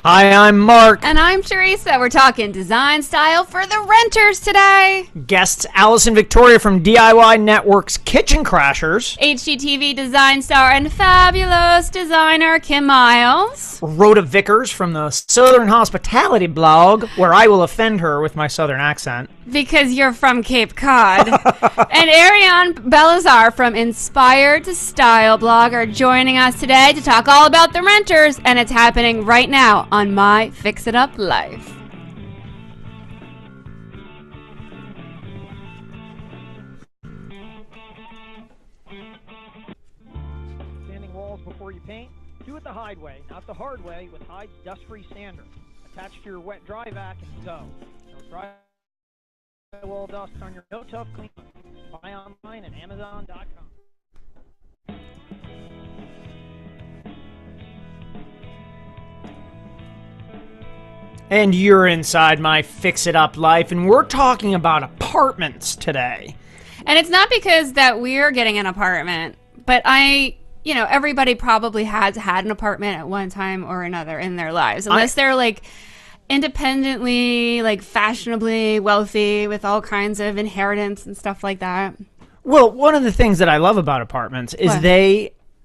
Hi, I'm Mark. And I'm Teresa. We're talking design style for the renters today. Guests Alison Victoria from DIY Network's Kitchen Crashers. HGTV design star and fabulous designer Kim Myles. Rhoda Vickers from the Southern Hospitality blog, where I will offend her with my Southern accent. Because you're from Cape Cod. And Ariane Belazar from Inspired to Style blog are joining us today to talk all about the renters, and it's happening right now on My Fix It Up Life. Sanding walls before you paint? Do it the Hyde way, not the hard way, with Hyde's dust-free sander. Attach to your wet dry vac and go. No drywall dust on your no-tough clean. Buy online at Amazon.com. And you're inside My Fix It Up Life, and we're talking about apartments today. And it's not because that we're getting an apartment, but everybody probably has had an apartment at one time or another in their lives, unless they're like independently, like fashionably wealthy with all kinds of inheritance and stuff like that. Well, one of the things that I love about apartments is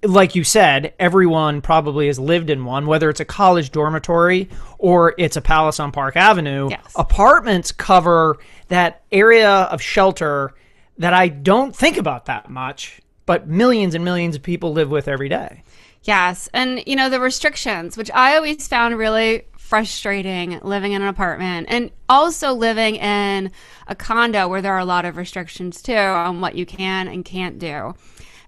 like you said, everyone probably has lived in one, whether it's a college dormitory or it's a palace on Park Avenue. Yes. Apartments cover that area of shelter that I don't think about that much, but millions and millions of people live with every day. Yes. And, the restrictions, which I always found really frustrating living in an apartment, and also living in a condo where there are a lot of restrictions too on what you can and can't do.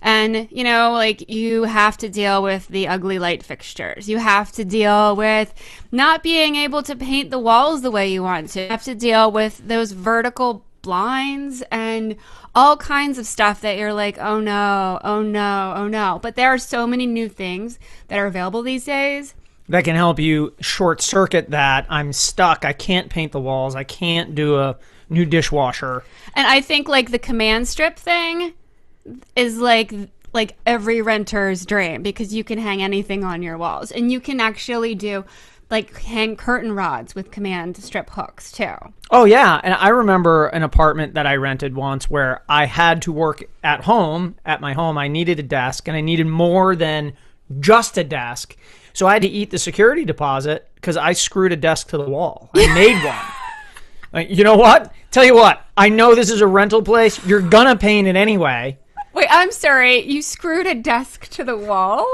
And, you have to deal with the ugly light fixtures. You have to deal with not being able to paint the walls the way you want to. You have to deal with those vertical blinds and all kinds of stuff that you're like, oh no, oh no, oh no. But there are so many new things that are available these days that can help you short circuit that. I'm stuck. I can't paint the walls. I can't do a new dishwasher. And I think the command strip thing is like every renter's dream, because you can hang anything on your walls, and you can actually do hang curtain rods with command strip hooks too. Oh yeah, and I remember an apartment that I rented once where I had to work at my home. I needed a desk, and I needed more than just a desk, so I had to eat the security deposit because I screwed a desk to the wall. I made one. You know what? Tell you what, I know this is a rental place. You're gonna paint it anyway. Wait, I'm sorry. You screwed a desk to the wall?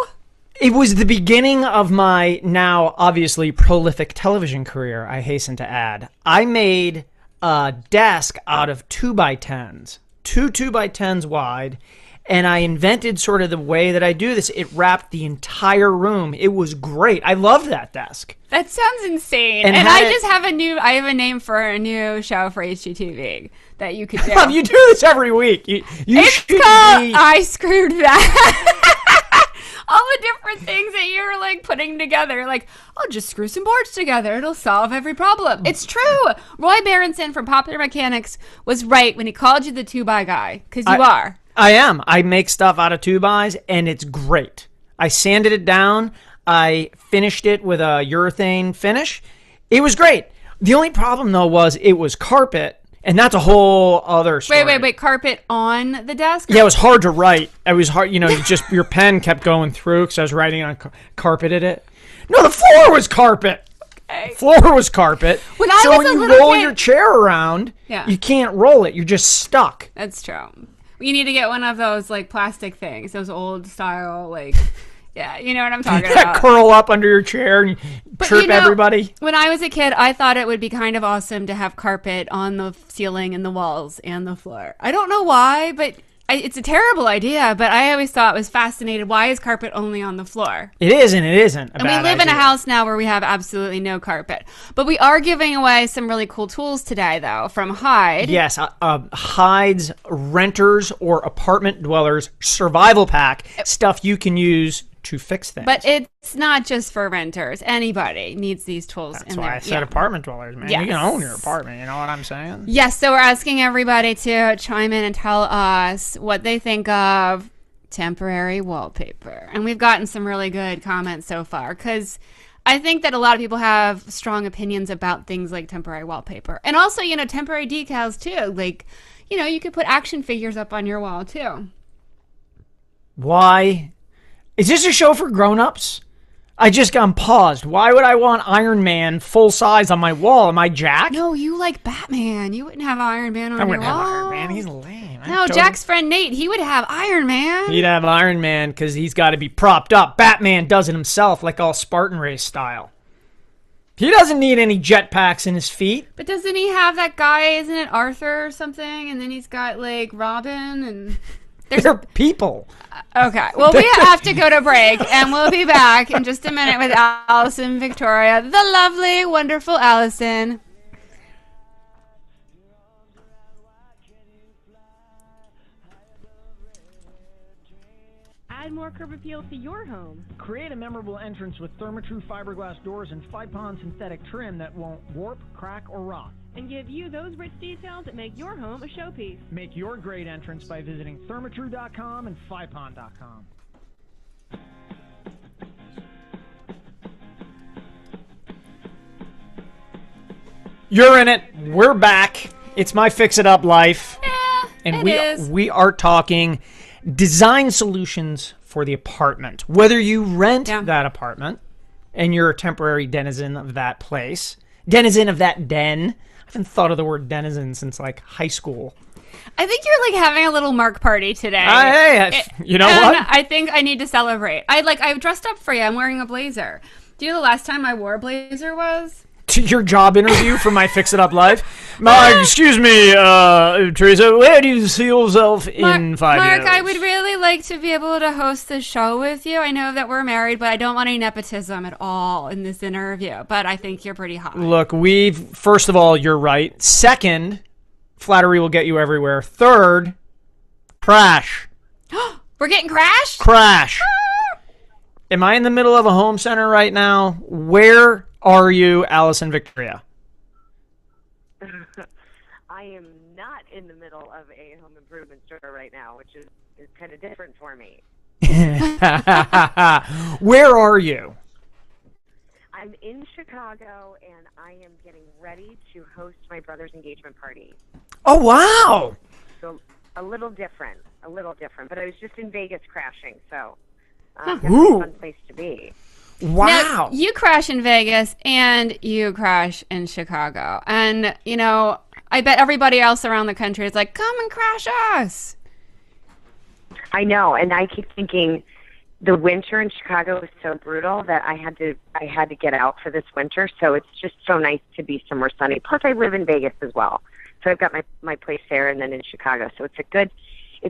It was the beginning of my now obviously prolific television career, I hasten to add. I made a desk out of 2x10s, two 2x10s wide, and I invented sort of the way that I do this. It wrapped the entire room. It was great. I love that desk. That sounds insane. And I have a name for a new show for HGTV that you could do. You do this every week. It's called I Screwed That. All the different things that you're putting together. I'll just screw some boards together. It'll solve every problem. It's true. Roy Berenson from Popular Mechanics was right when he called you the 2x guy, because you are. I am. I make stuff out of 2x, and it's great. I sanded it down. I finished it with a urethane finish. It was great. The only problem, though, was it was carpet, and that's a whole other story. Wait. Carpet on the desk? Yeah, it was hard to write. It was hard. Your pen kept going through because I was writing on carpeted it. No, the floor was carpet. Okay. Floor was carpet. When you roll your chair around, you can't roll it. You're just stuck. That's true. You need to get one of those plastic things, those old style yeah, you know what I'm talking about. Curl up under your chair and chirp everybody. When I was a kid, I thought it would be kind of awesome to have carpet on the ceiling and the walls and the floor. I don't know why, but it's a terrible idea, but I always thought it was fascinating. Why is carpet only on the floor? It is, and it isn't. And we live in a house now where we have absolutely no carpet. But we are giving away some really cool tools today, though, from Hyde. Yes, Hyde's Renters or Apartment Dwellers Survival Pack, stuff you can use to fix things. But it's not just for renters. Anybody needs these tools. That's why I said apartment dwellers, man. Yes. You can own your apartment, you know what I'm saying? Yes, so we're asking everybody to chime in and tell us what they think of temporary wallpaper. And we've gotten some really good comments so far, because I think that a lot of people have strong opinions about things like temporary wallpaper. And also, temporary decals too. Like, you could put action figures up on your wall too. Why? Is this a show for grown-ups? I just got paused. Why would I want Iron Man full size on my wall? Am I Jack? No, you like Batman. You wouldn't have Iron Man on your wall. I wouldn't have Iron Man. He's lame. No, Jack's friend Nate, he would have Iron Man. He'd have Iron Man because he's got to be propped up. Batman does it himself, like all Spartan race style. He doesn't need any jetpacks in his feet. But doesn't he have that guy, isn't it Arthur or something? And then he's got, like, Robin and... They're people. Okay. Well, we have to go to break, and we'll be back in just a minute with Alison Victoria, the lovely, wonderful Alison. Add more curb appeal to your home. Create a memorable entrance with Therma-Tru fiberglass doors and 5-pond synthetic trim that won't warp, crack, or rot. And give you those rich details that make your home a showpiece. Make your great entrance by visiting thermatru.com and 5pond.com. You're in it. We're back. It's my Fix It Up life. Yeah, and it we are talking design solutions for the apartment. Whether you rent that apartment and you're a temporary denizen of that place, denizen of that den. I haven't thought of the word denizen since like high school. I think you're like having a little mark party today. Hey, you know what? I think I need to celebrate. I've dressed up for you. I'm wearing a blazer. Do you know the last time I wore a blazer was? To your job interview for my Fix It Up life. Excuse me, Teresa, where do you see yourself in 5 years? Mark, I would really like to be able to host the show with you. I know that we're married, but I don't want any nepotism at all in this interview. But I think you're pretty hot. Look, first of all, you're right. Second, flattery will get you everywhere. Third, crash. We're getting crashed? Crash. Am I in the middle of a home center right now? Where are you, Alison Victoria? I am not in the middle of a home improvement store right now, which is kind of different for me. Where are you? I'm in Chicago, and I am getting ready to host my brother's engagement party. Oh, wow. So a little different, but I was just in Vegas crashing, so Huh. that's a fun place to be. Wow. Now, you crash in Vegas and you crash in Chicago. And, I bet everybody else around the country is like, come and crash us. I know, and I keep thinking the winter in Chicago is so brutal that I had to get out for this winter. So it's just so nice to be somewhere sunny. Plus, I live in Vegas as well, so I've got my place there and then in Chicago. So it's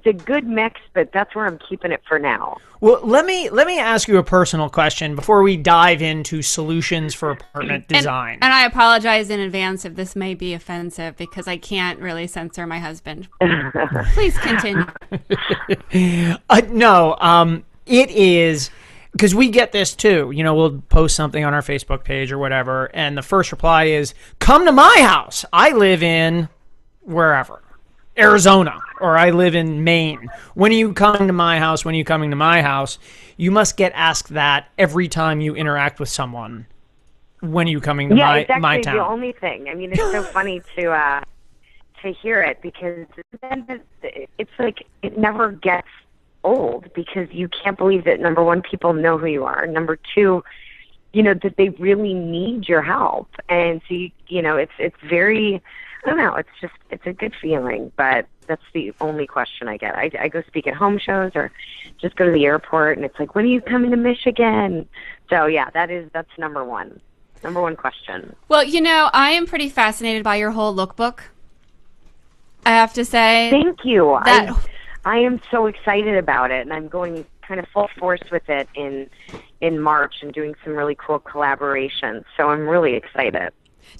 a good mix, but that's where I'm keeping it for now. Well, let me ask you a personal question before we dive into solutions for apartment design. And I apologize in advance if this may be offensive because I can't really censor my husband. Please continue. No, it is because we get this too. We'll post something on our Facebook page or whatever, and the first reply is, "Come to my house. I live in wherever." Arizona, or I live in Maine. When are you coming to my house? When are you coming to my house? You must get asked that every time you interact with someone. When are you coming to my town? Yeah, it's actually the only thing. I mean, it's so funny to hear it because then it's like it never gets old because you can't believe that, number one, people know who you are. Number two, that they really need your help. And so, it's very... I don't know. It's a good feeling, but that's the only question I get. I go speak at home shows or just go to the airport, and it's like, when are you coming to Michigan? So yeah, that's number one question. Well, I am pretty fascinated by your whole lookbook. I have to say. Thank you. I am so excited about it, and I'm going kind of full force with it in March and doing some really cool collaborations. So I'm really excited.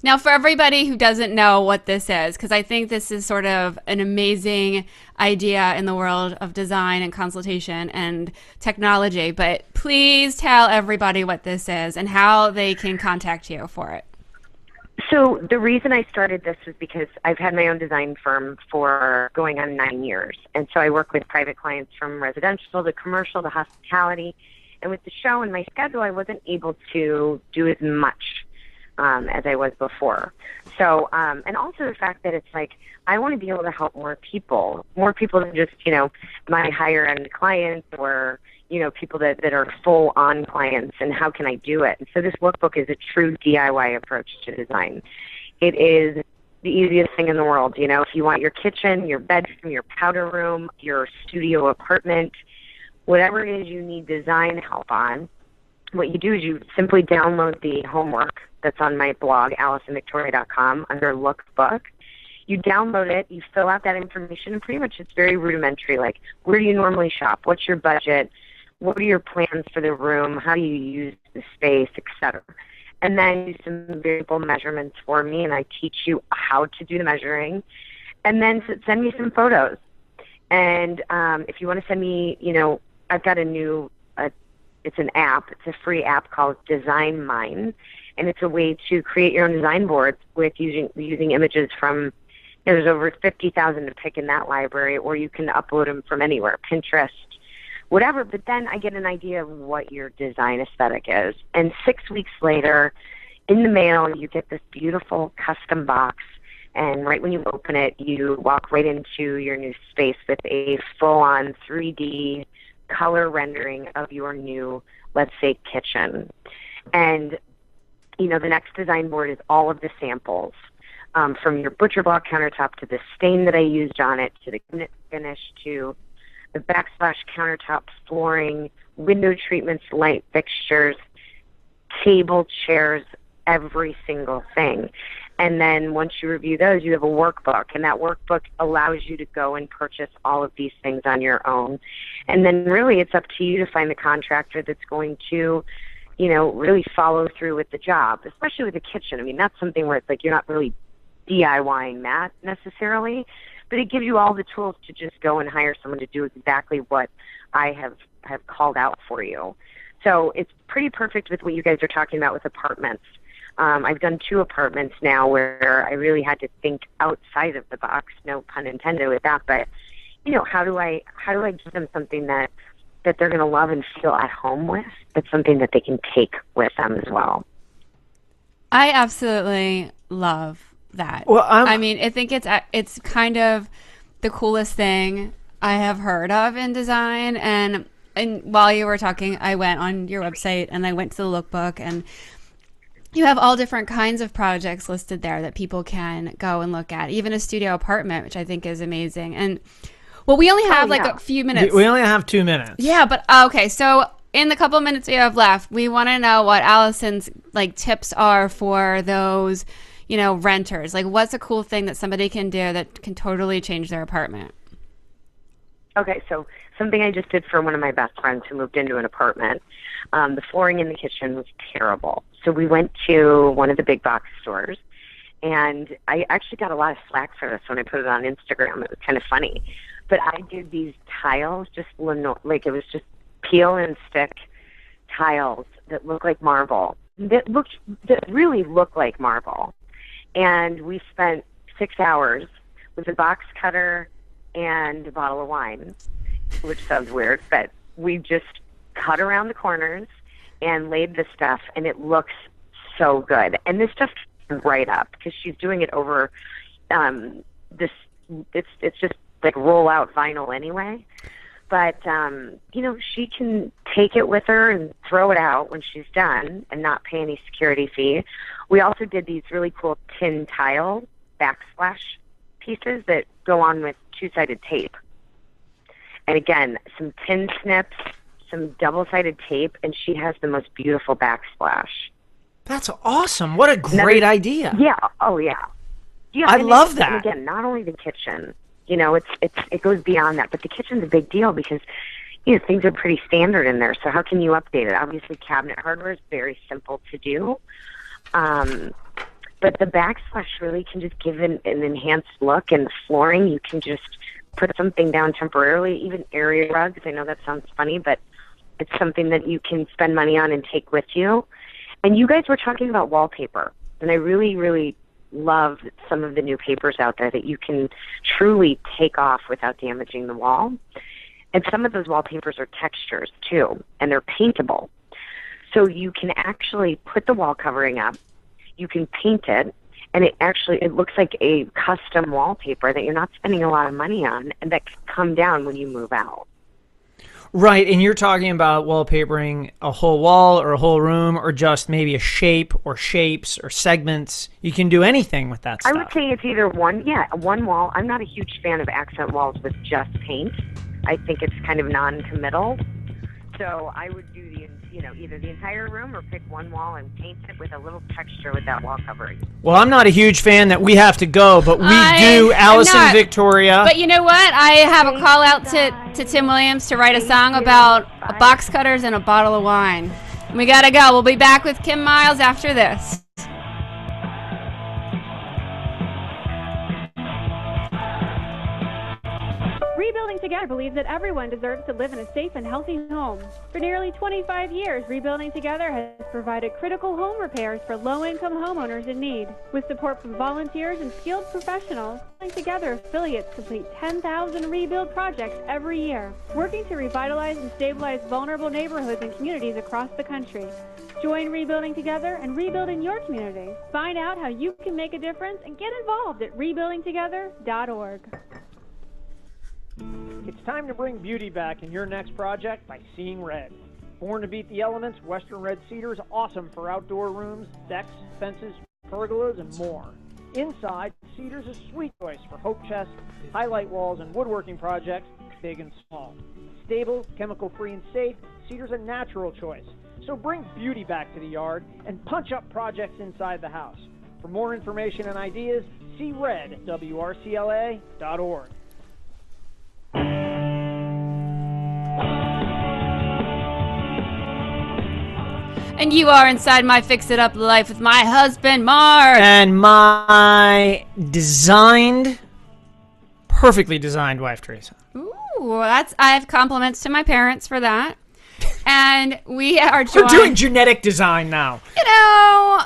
Now, for everybody who doesn't know what this is, because I think this is sort of an amazing idea in the world of design and consultation and technology, but please tell everybody what this is and how they can contact you for it. So the reason I started this was because I've had my own design firm for going on 9 years. And so I work with private clients from residential to commercial to hospitality. And with the show and my schedule, I wasn't able to do as much as I was before. So, and also the fact that it's like, I want to be able to help more people than just, my higher end clients or, people that are full on clients, and how can I do it? And so this workbook is a true DIY approach to design. It is the easiest thing in the world. If you want your kitchen, your bedroom, your powder room, your studio apartment, whatever it is you need design help on, what you do is you simply download the homework that's on my blog, AlisonVictoria.com, under Lookbook. You download it, you fill out that information, and pretty much it's very rudimentary, like where do you normally shop, what's your budget, what are your plans for the room, how do you use the space, etc. And then do some variable measurements for me, and I teach you how to do the measuring. And then send me some photos. And if you want to send me, I've got a new, it's an app. It's a free app called Design Mine. And it's a way to create your own design boards with using images from, there's over 50,000 to pick in that library, or you can upload them from anywhere, Pinterest, whatever. But then I get an idea of what your design aesthetic is. And 6 weeks later, in the mail, you get this beautiful custom box. And right when you open it, you walk right into your new space with a full-on 3D color rendering of your new, let's say, kitchen. And the next design board is all of the samples, from your butcher block countertop to the stain that I used on it, to the cabinet finish, to the backsplash countertop flooring, window treatments, light fixtures, table, chairs, every single thing. And then once you review those, you have a workbook, and that workbook allows you to go and purchase all of these things on your own. And then really it's up to you to find the contractor that's going to really follow through with the job, especially with the kitchen. I mean, that's something where it's like you're not really DIYing that necessarily, but it gives you all the tools to just go and hire someone to do exactly what I have called out for you. So it's pretty perfect with what you guys are talking about with apartments. I've done 2 apartments now where I really had to think outside of the box, no pun intended with that, but how do I give them something that they're going to love and feel at home with, but something that they can take with them as well. I absolutely love that. Well, I mean, I think it's kind of the coolest thing I have heard of in design. And while you were talking, I went on your website and I went to the lookbook, and you have all different kinds of projects listed there that people can go and look at, even a studio apartment, which I think is amazing. And well, we only have a few minutes. We only have 2 minutes. Yeah, but okay. So in the couple minutes we have left, we want to know what Alison's tips are for those, renters. Like, what's a cool thing that somebody can do that can totally change their apartment? Okay, so something I just did for one of my best friends who moved into an apartment. The flooring in the kitchen was terrible. So we went to one of the big box stores, and I actually got a lot of flack for this when I put it on Instagram. It was kind of funny. But I did these tiles, it was just peel and stick tiles that look like marble, that really look like marble. And we spent 6 hours with a box cutter and a bottle of wine, which sounds weird, but we just cut around the corners and laid the stuff, and it looks so good. And this stuff came right up because she's doing it over it's just like roll out vinyl anyway. But, she can take it with her and throw it out when she's done and not pay any security fee. We also did these really cool tin tile backsplash pieces that go on with 2-sided tape. And again, some tin snips, some double-sided tape, and she has the most beautiful backsplash. That's awesome. What a great idea. Yeah. Oh, yeah. Yeah, I love that. And again, not only the kitchen. It goes beyond that. But the kitchen's a big deal because, things are pretty standard in there. So how can you update it? Obviously, cabinet hardware is very simple to do. But the backsplash really can just give an enhanced look. And the flooring, you can just put something down temporarily. Even area rugs. I know that sounds funny, but it's something that you can spend money on and take with you. And you guys were talking about wallpaper. And I really, really love some of the new papers out there that you can truly take off without damaging the wall. And some of those wallpapers are textures too, and they're paintable. So you can actually put the wall covering up, you can paint it, and it looks like a custom wallpaper that you're not spending a lot of money on, and that can come down when you move out. Right, and you're talking about wallpapering a whole wall or a whole room or just maybe a shape or shapes or segments. You can do anything with that stuff. I would say it's either one wall. I'm not a huge fan of accent walls with just paint. I think it's kind of non-committal. So I would do either the entire room or pick one wall and paint it with a little texture with that wall covering. Well, I'm not a huge fan that we have to go, but we do, Alison Victoria. But you know what? I have a call out to Tim Williams to write a song about box cutters and a bottle of wine. We gotta go. We'll be back with Kim Myles after this. Rebuilding Together believes that everyone deserves to live in a safe and healthy home. For nearly 25 years, Rebuilding Together has provided critical home repairs for low-income homeowners in need. With support from volunteers and skilled professionals, Rebuilding Together affiliates complete 10,000 rebuild projects every year, working to revitalize and stabilize vulnerable neighborhoods and communities across the country. Join Rebuilding Together and rebuild in your community. Find out how you can make a difference and get involved at rebuildingtogether.org. It's time to bring beauty back in your next project by seeing red. Born to beat the elements, Western Red Cedar is awesome for outdoor rooms, decks, fences, pergolas, and more. Inside, Cedar's a sweet choice for hope chests, highlight walls, and woodworking projects, big and small. Stable, chemical-free, and safe, Cedar's a natural choice. So bring beauty back to the yard and punch up projects inside the house. For more information and ideas, see red at WRCLA.org. And you are inside my Fix It Up life with my husband, Mark. And my perfectly designed wife, Teresa. Ooh, I have compliments to my parents for that. And we are We're doing genetic design now. You know,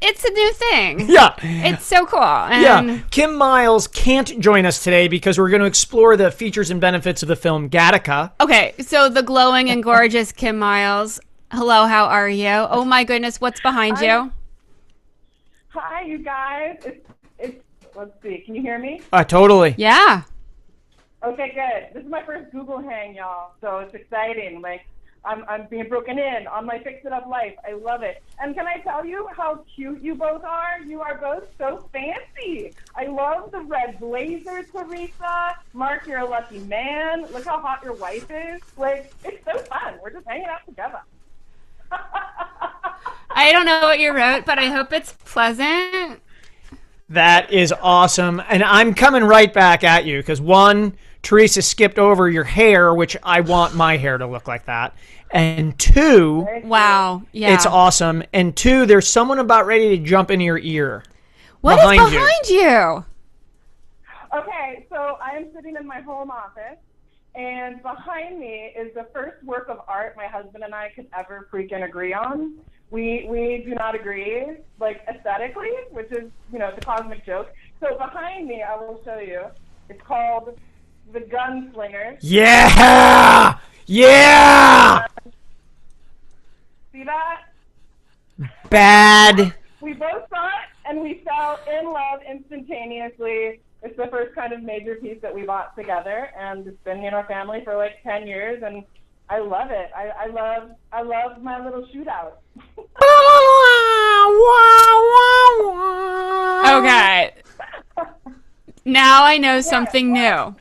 it's a new thing. Yeah. It's so cool. And Kim Myles can't join us today because we're going to explore the features and benefits of the film Gattaca. Okay, so the glowing and gorgeous Kim Myles. Hello, how are you? Oh my goodness, what's behind you? Hi, you guys. It's let's see. Can you hear me? Totally. Yeah. Okay, good. This is my first Google hang, y'all. So it's exciting. Like I'm being broken in on my Fix It Up life. I love it. And can I tell you how cute you both are? You are both so fancy. I love the red blazer, Teresa. Mark, you're a lucky man. Look how hot your wife is. Like, it's so fun. We're just hanging out together. I don't know what you wrote, but I hope it's pleasant. That is awesome. And I'm coming right back at you because one, Teresa skipped over your hair, which I want my hair to look like that. And two, wow, yeah, it's awesome. And two, there's someone about ready to jump into your ear. What is behind you? Okay, so I am sitting in my home office. And behind me is the first work of art my husband and I could ever freaking agree on. We do not agree, like, aesthetically, which is, it's a cosmic joke. So behind me, I will show you. It's called The Gunslinger. Yeah! Yeah! See that? Bad. We both saw it, and we fell in love instantaneously. It's the first kind of major piece that we bought together, and it's been in our family for like 10 years, and I love it. I love my little shootout. Okay. Now I know something new.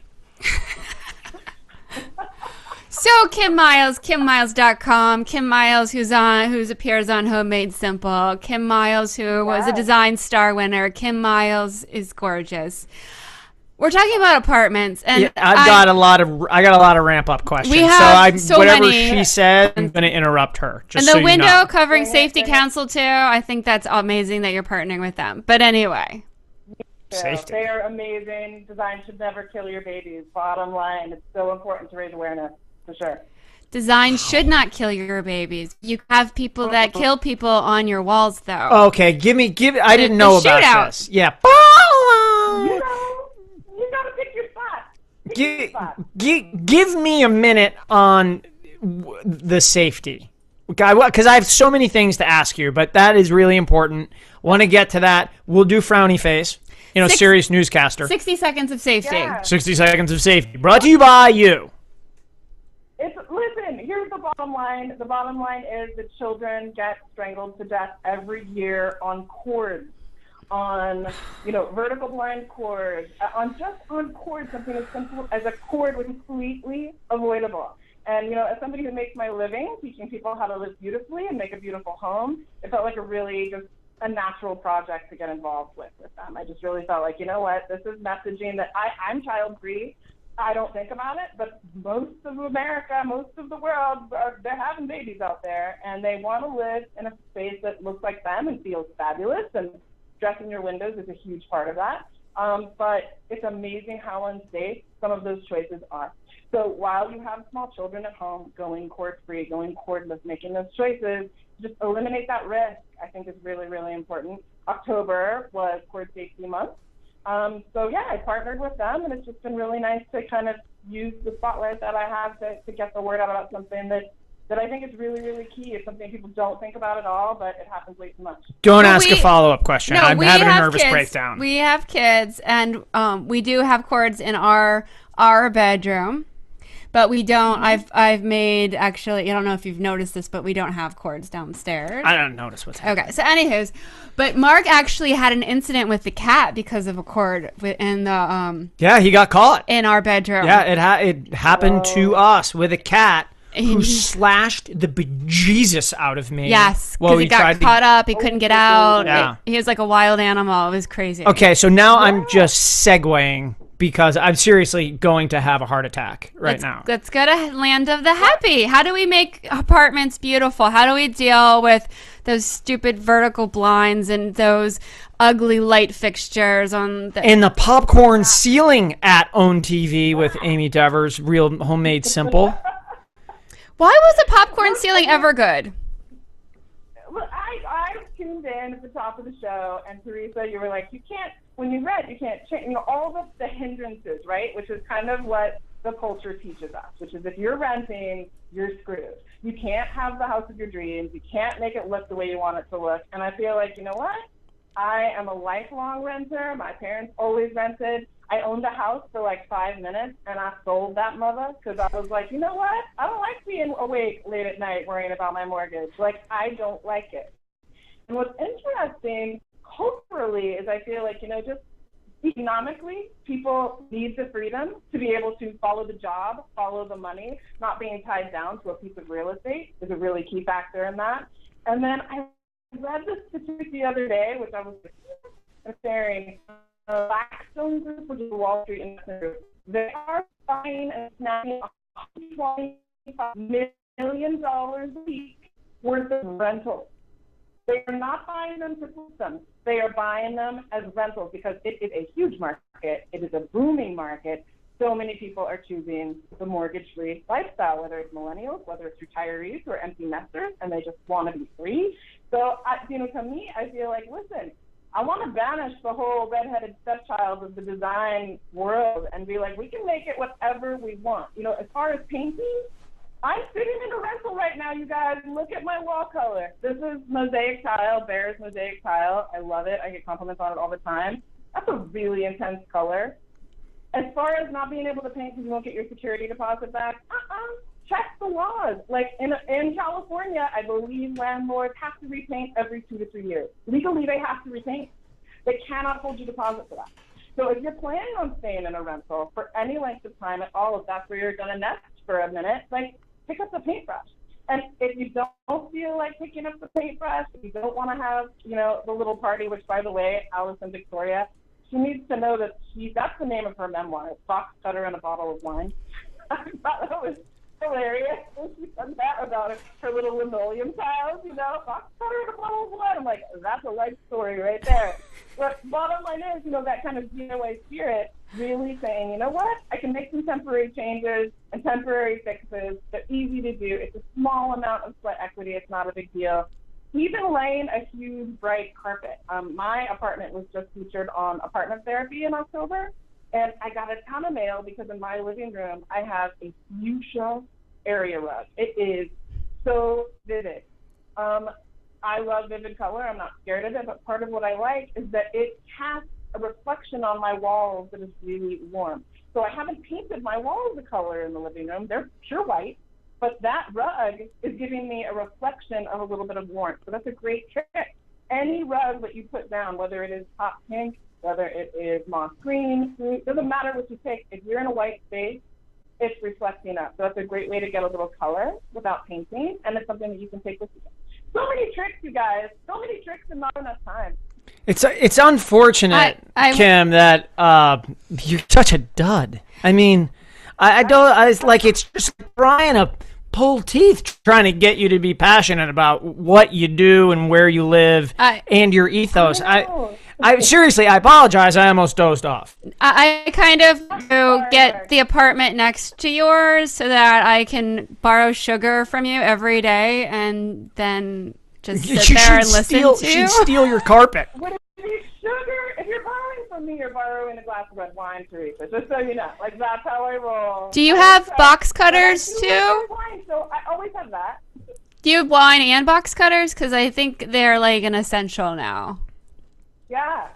So Kim Myles, KimMyles.com. Kim Myles, who appears on Homemade Simple. Kim Myles, who was a Design Star winner. Kim Myles is gorgeous. We're talking about apartments, and I got a lot of ramp up questions. We have whatever many. she said, I'm going to interrupt her. And the window covering safety council too. I think that's amazing that you're partnering with them. But anyway. Safety. They are amazing. Design should never kill your babies. Bottom line, it's so important to raise awareness, for sure. Design should not kill your babies. You have people that kill people on your walls, though. Okay, give me. I didn't know about this. Yeah. You gotta pick your spot. Give me a minute on the safety. Because I have so many things to ask you, but that is really important. Want to get to that. We'll do frowny face. Serious newscaster. 60 seconds of safety. Yeah. 60 seconds of safety. Brought to you by you. Listen, here's the bottom line. The bottom line is that children get strangled to death every year on cords, on vertical blind cords, on cords, something as simple as a cord, which is completely avoidable. And as somebody who makes my living teaching people how to live beautifully and make a beautiful home, it felt like a natural project to get involved with them. I just really felt like, this is messaging that I'm child-free. I don't think about it, but most of America, most of the world, they're having babies out there, and they want to live in a space that looks like them and feels fabulous, and dressing your windows is a huge part of that. But it's amazing how unsafe some of those choices are. So while you have small children at home going cord-free, going cordless, making those choices, just eliminate that risk, I think is really, really important. October was Cord Safety Month. I partnered with them, and it's just been really nice to kind of use the spotlight that I have to get the word out about something that I think is really, really key. It's something people don't think about at all, but it happens way too much. Don't ask a follow-up question. No, I'm having a nervous kids. breakdown. We have kids, and we do have cords in our bedroom. But we don't. I've made, actually, I don't know if you've noticed this, but we don't have cords downstairs. I don't notice what's happening. Okay, so anywho's, but Mark actually had an incident with the cat because of a cord in the Yeah, he got caught in our bedroom. Yeah, it happened to us with a cat who slashed the bejesus out of me. Yes, because he got caught up. He couldn't get out. Yeah. He was like a wild animal. It was crazy. Okay, so now I'm just segueing because I'm seriously going to have a heart attack now. Let's go to land of the happy. How do we make apartments beautiful? How do we deal with those stupid vertical blinds and those ugly light fixtures and the popcorn ceiling at Own TV with Amy Devers, Real Homemade Simple? Why was a popcorn ceiling ever good? Well, I tuned in at the top of the show, and Teresa, you were like, when you rent, you can't change, all the hindrances, right? Which is kind of what the culture teaches us, which is if you're renting, you're screwed. You can't have the house of your dreams. You can't make it look the way you want it to look. And I feel like, you know what? I am a lifelong renter. My parents always rented. I owned a house for like 5 minutes, and I sold that mother because I was like, you know what? I don't like being awake late at night worrying about my mortgage. Like, I don't like it. And what's interesting culturally is I feel like, just economically, people need the freedom to be able to follow the job, follow the money. Not being tied down to a piece of real estate is a really key factor in that. And then I read this statistic the other day, which I was staring. Blackstone Group, which is a Wall Street investment group, they are buying and snapping $25 million a week worth of rentals. They are not buying them to flip them. They are buying them as rentals because it is a huge market. It is a booming market. So many people are choosing the mortgage-free lifestyle, whether it's millennials, whether it's retirees who are empty nesters and they just want to be free. So, to me, I feel like, listen, I want to banish the whole redheaded stepchild of the design world and be like, we can make it whatever we want. As far as painting, I'm sitting in a rental right now, you guys. Look at my wall color. This is mosaic tile, Bear's mosaic tile. I love it. I get compliments on it all the time. That's a really intense color. As far as not being able to paint because you won't get your security deposit back, check the laws. Like in California, I believe landlords have to repaint every 2 to 3 years. Legally, they have to repaint. They cannot hold you deposit for that. So if you're planning on staying in a rental for any length of time at all, if that's where you're going to nest for a minute, pick up the paintbrush. And if you don't feel like picking up the paintbrush, if you don't want to have, the little party, which, by the way, Alison Victoria, she needs to know that that's the name of her memoir. It's Fox Cutter and a Bottle of Wine. I thought that was hilarious when she said that about her little linoleum tiles, Fox Cutter and a Bottle of Wine. I'm like, that's a life story right there. But bottom line is, that kind of DIY spirit, really saying, you know what, I can make some temporary changes and temporary fixes. They're easy to do. It's a small amount of sweat equity. It's not a big deal. Even laying a huge bright carpet. My apartment was just featured on Apartment Therapy in October. And I got a ton of mail because in my living room, I have a fuchsia area rug. It is so vivid. I love vivid color. I'm not scared of it, but part of what I like is that it casts a reflection on my walls that is really warm. So I haven't painted my walls the color in the living room. They're pure white, but that rug is giving me a reflection of a little bit of warmth. So that's a great trick. Any rug that you put down, whether it is hot pink, whether it is moss green, doesn't matter what you pick. If you're in a white space, it's reflecting up. So that's a great way to get a little color without painting, and it's something that you can take with you. So many tricks, you guys. So many tricks and not enough time. It's unfortunate, Kim, that you're such a dud. I mean, it's just trying to pull teeth trying to get you to be passionate about what you do and where you live and your ethos. I seriously, I apologize. I almost dozed off. I kind of get the apartment next to yours so that I can borrow sugar from you every day and then just sit there and listen to you. She'd steal your carpet. What if you sugar? If you're borrowing from me, you're borrowing a glass of red wine, Teresa. Just so you know, like that's how I roll. Do you have box cutters too? Wine, so I always have that. Do you have wine and box cutters? Because I think they're like an essential now. Yeah.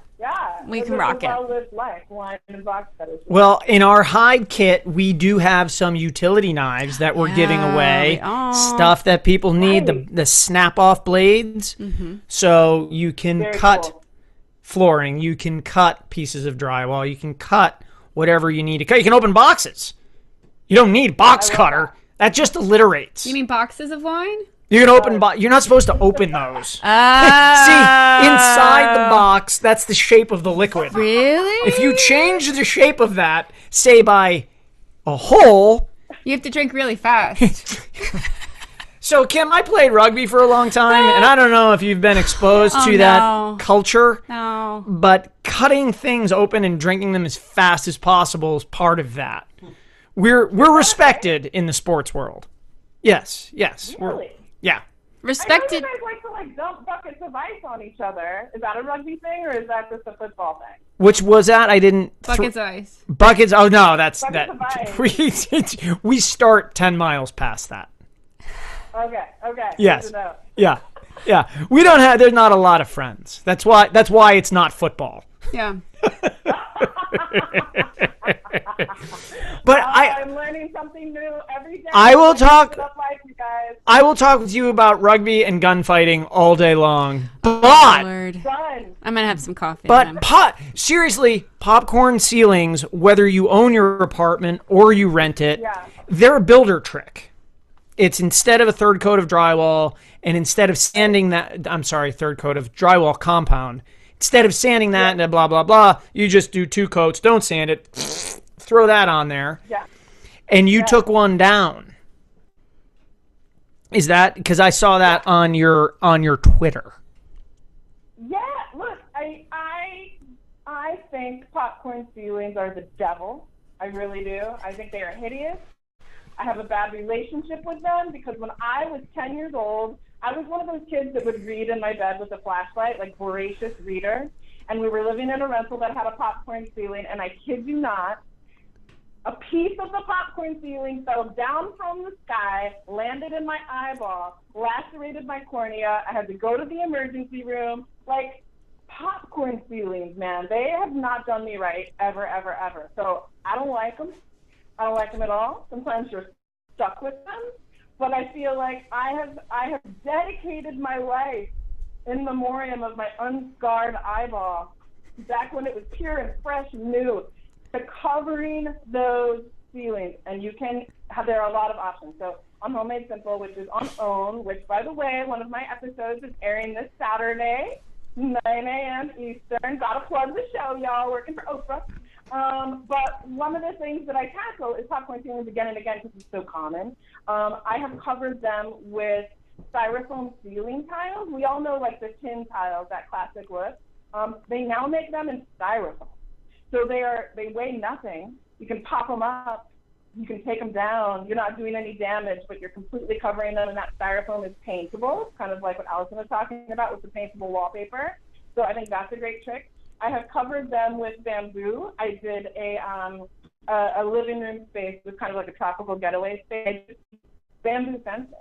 We can rock it. Well-lived life, wine and box cutters. Well, in our hide kit, we do have some utility knives that we're giving away. Stuff that people need, the snap-off blades. Mm-hmm. So you can cut flooring. You can cut pieces of drywall. You can cut whatever you need to cut. You can open boxes. You don't need box cutter. That just alliterates. You mean boxes of wine? You can open you're not supposed to open those. See, inside the box, that's the shape of the liquid. Really? If you change the shape of that, say by a hole, you have to drink really fast. So, Kim, I played rugby for a long time, and I don't know if you've been exposed to that culture. No. But cutting things open and drinking them as fast as possible is part of that. We're respected in the sports world. Yes. Really? Yeah. Respected. I know you guys like to dump buckets of ice on each other. Is that a rugby thing or is that just a football thing? Which was that? I didn't. Buckets of ice. Buckets. Oh no, that's buckets that. We start 10 miles past that. Okay. Yes. Yeah. We don't have. There's not a lot of friends. That's why it's not football. Yeah. But I'm learning something new every day. I will talk with you about rugby and gunfighting all day long. But I'm gonna have some coffee. But seriously, popcorn ceilings, whether you own your apartment or you rent it, they're a builder trick. It's instead of a third coat of drywall, and instead of sanding third coat of drywall compound. Instead of sanding that and blah, blah, blah, you just do 2 coats, don't sand it, throw that on there. Yeah. And you took one down. Is that because I saw that on your Twitter? Yeah, look, I think popcorn ceilings are the devil. I really do. I think they are hideous. I have a bad relationship with them because when I was 10 years old, I was one of those kids that would read in my bed with a flashlight, like voracious reader. And we were living in a rental that had a popcorn ceiling, and I kid you not, a piece of the popcorn ceiling fell down from the sky, landed in my eyeball, lacerated my cornea. I had to go to the emergency room. Like, popcorn ceilings, man, they have not done me right ever, ever, ever. So I don't like them. I don't like them at all. Sometimes you're stuck with them. But I feel like I have dedicated my life in memoriam of my unscarred eyeball, back when it was pure and fresh and new, to covering those ceilings. And there are a lot of options. So on Homemade Simple, which is on OWN, which, by the way, one of my episodes is airing this Saturday, 9 a.m. Eastern. Gotta plug the show, y'all, working for Oprah. But one of the things that I tackle is popcorn ceilings again and again because it's so common. I have covered them with styrofoam ceiling tiles. We all know like the tin tiles, that classic look. They now make them in styrofoam. So they weigh nothing. You can pop them up. You can take them down. You're not doing any damage, but you're completely covering them, and that styrofoam is paintable, kind of like what Allison was talking about with the paintable wallpaper. So I think that's a great trick. I have covered them with bamboo. I did a living room space with kind of like a tropical getaway space, bamboo fencing.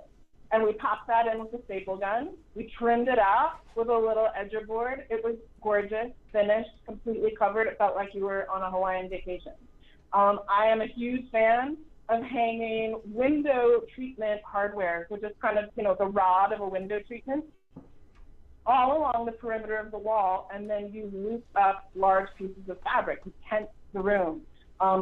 And we popped that in with a staple gun. We trimmed it out with a little edger board. It was gorgeous, finished, completely covered. It felt like you were on a Hawaiian vacation. I am a huge fan of hanging window treatment hardware, which is kind of, the rod of a window treatment, all along the perimeter of the wall, and then you loop up large pieces of fabric to tent the room.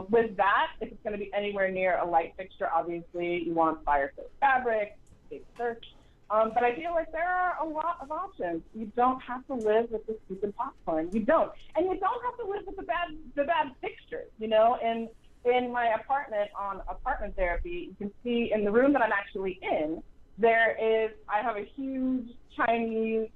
With that, if it's going to be anywhere near a light fixture, obviously you want fire-safe fabric, safe search. But I feel like there are a lot of options. You don't have to live with the stupid popcorn. You don't. And you don't have to live with the bad fixtures, In my apartment on apartment therapy, you can see in the room that I'm actually in, I have a huge Chinese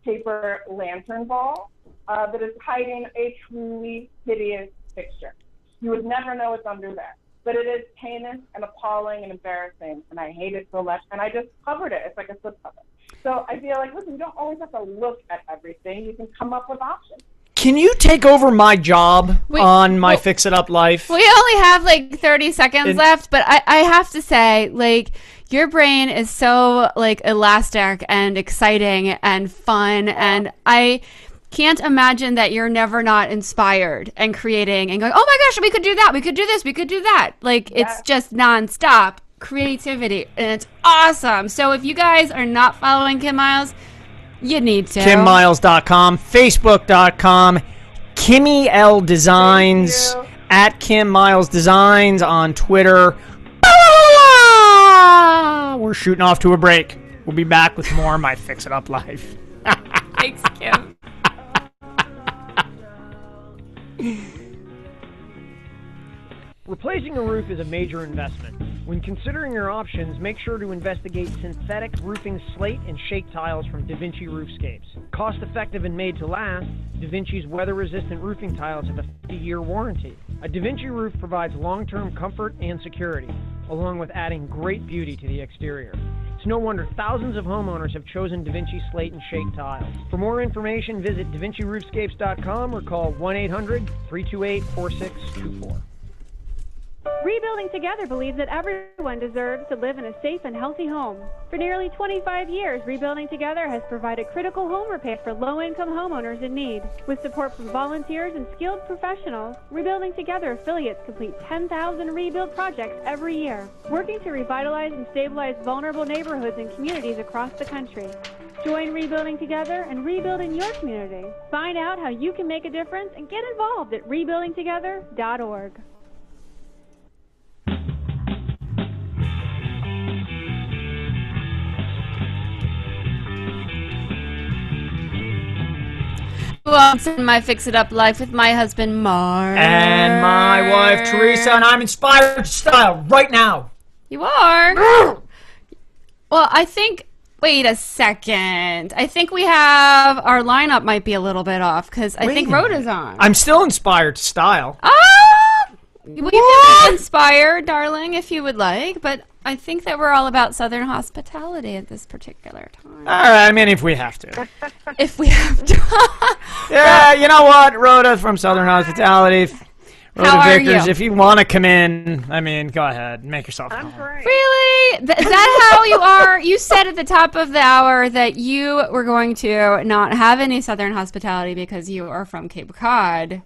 paper lantern ball that is hiding a truly hideous fixture. You would never know it's under there. But it is heinous and appalling and embarrassing, and I hate it so much. And I just covered it. It's like a slip cover. So I feel like, listen, you don't always have to look at everything. You can come up with options. Can you take over my job on my Fix It Up life? We only have like 30 seconds left, but I have to say, like, your brain is so like elastic and exciting and fun, and I can't imagine that you're never not inspired and creating and going, oh my gosh, we could do that, we could do this, we could do that. Like, it's just nonstop creativity, and it's awesome. So if you guys are not following Kim Myles, you need to. KimMyles.com, Facebook.com, Kimmy L Designs, at Kim Myles Designs on Twitter. We're shooting off to a break. We'll be back with more of my Fix It Up life. Thanks, Kim. Replacing a roof is a major investment. When considering your options, make sure to investigate synthetic roofing slate and shake tiles from DaVinci Roofscapes. Cost-effective and made to last, DaVinci's weather-resistant roofing tiles have a 50-year warranty. A DaVinci roof provides long-term comfort and security, along with adding great beauty to the exterior. It's no wonder thousands of homeowners have chosen DaVinci slate and shake tiles. For more information, visit DaVinciRoofscapes.com or call 1-800-328-4624. Rebuilding Together believes that everyone deserves to live in a safe and healthy home. For nearly 25 years, Rebuilding Together has provided critical home repairs for low-income homeowners in need. With support from volunteers and skilled professionals, Rebuilding Together affiliates complete 10,000 rebuild projects every year, working to revitalize and stabilize vulnerable neighborhoods and communities across the country. Join Rebuilding Together and rebuild in your community. Find out how you can make a difference and get involved at rebuildingtogether.org. Welcome to my Fix It Up life with my husband, Mark. And my wife, Teresa, and I'm inspired to style right now. You are? Well, I think, wait a second. I think we have, our lineup might be a little bit off, because I think Rhoda's on. I'm still inspired to style. We can be inspired, darling, if you would like, but I think that we're all about Southern hospitality at this particular time. All right, I mean, if we have to. If we have to. Yeah, you know what, Rhoda from Southern Hospitality. Rhoda How are Vickers, you? if you want to come in, I mean, go ahead, make yourself I'm home. great. Really? Is that how you are? You said at the top of the hour that you were going to not have any Southern hospitality because you are from Cape Cod.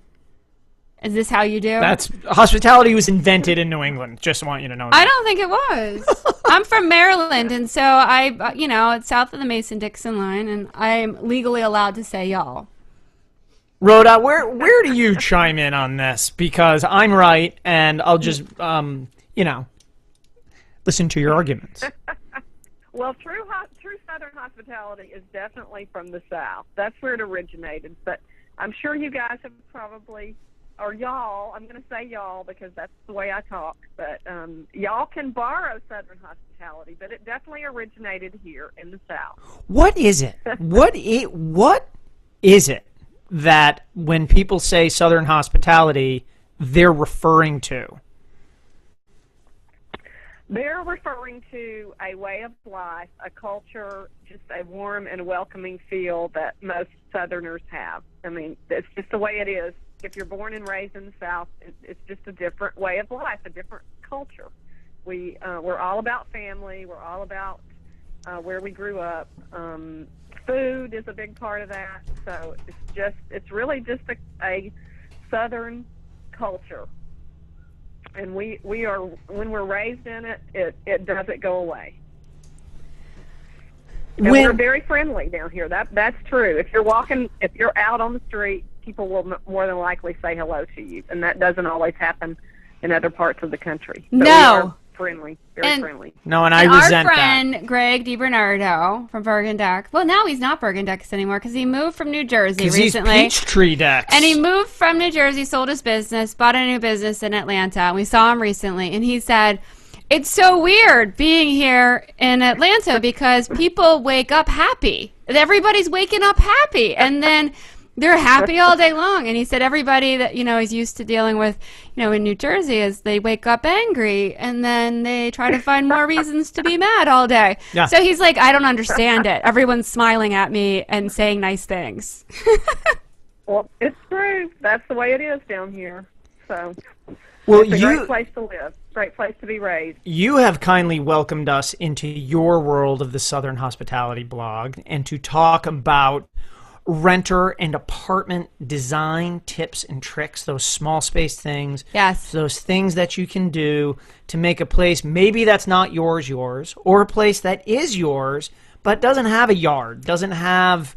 Is this how you do? Hospitality was invented in New England. Just want you to know that. I don't think it was. I'm from Maryland, and so it's south of the Mason-Dixon line, and I'm legally allowed to say y'all. Rhoda, where do you chime in on this? Because I'm right, and I'll just, listen to your arguments. Well, true Southern hospitality is definitely from the South. That's where it originated. But I'm sure you guys have probably, or y'all, I'm going to say y'all because that's the way I talk, but y'all can borrow Southern hospitality, but it definitely originated here in the South. What is it? What is it that when people say Southern hospitality, they're referring to? They're referring to a way of life, a culture, just a warm and welcoming feel that most Southerners have. I mean, it's just the way it is. If you're born and raised in the South, it's just a different way of life, a different culture. We're all about family. We're all about where we grew up. Food is a big part of that. So it's really just a Southern culture. And we are, when we're raised in it, it doesn't go away. And we're very friendly down here. That's true. If you're out on the street, people will more than likely say hello to you, and that doesn't always happen in other parts of the country. So no. We are friendly, very friendly. No, and I resent our friend that. Greg DiBernardo from Bergendeck. Well, now he's not Bergendecks anymore because he moved from New Jersey recently. He's Peachtree Decks. And he moved from New Jersey, sold his business, bought a new business in Atlanta. And we saw him recently, and he said, "It's so weird being here in Atlanta because people wake up happy. Everybody's waking up happy, and then they're happy all day long." And he said everybody that, is used to dealing with, in New Jersey is they wake up angry and then they try to find more reasons to be mad all day. Yeah. So he's like, I don't understand it. Everyone's smiling at me and saying nice things. Well, it's true. That's the way it is down here. So Well, it's a great place to live, great place to be raised. You have kindly welcomed us into your world of the Southern Hospitality blog and to talk about renter and apartment design tips and tricks, those small space things. Yes. Those things that you can do to make a place maybe that's not yours, or a place that is yours but doesn't have a yard, doesn't have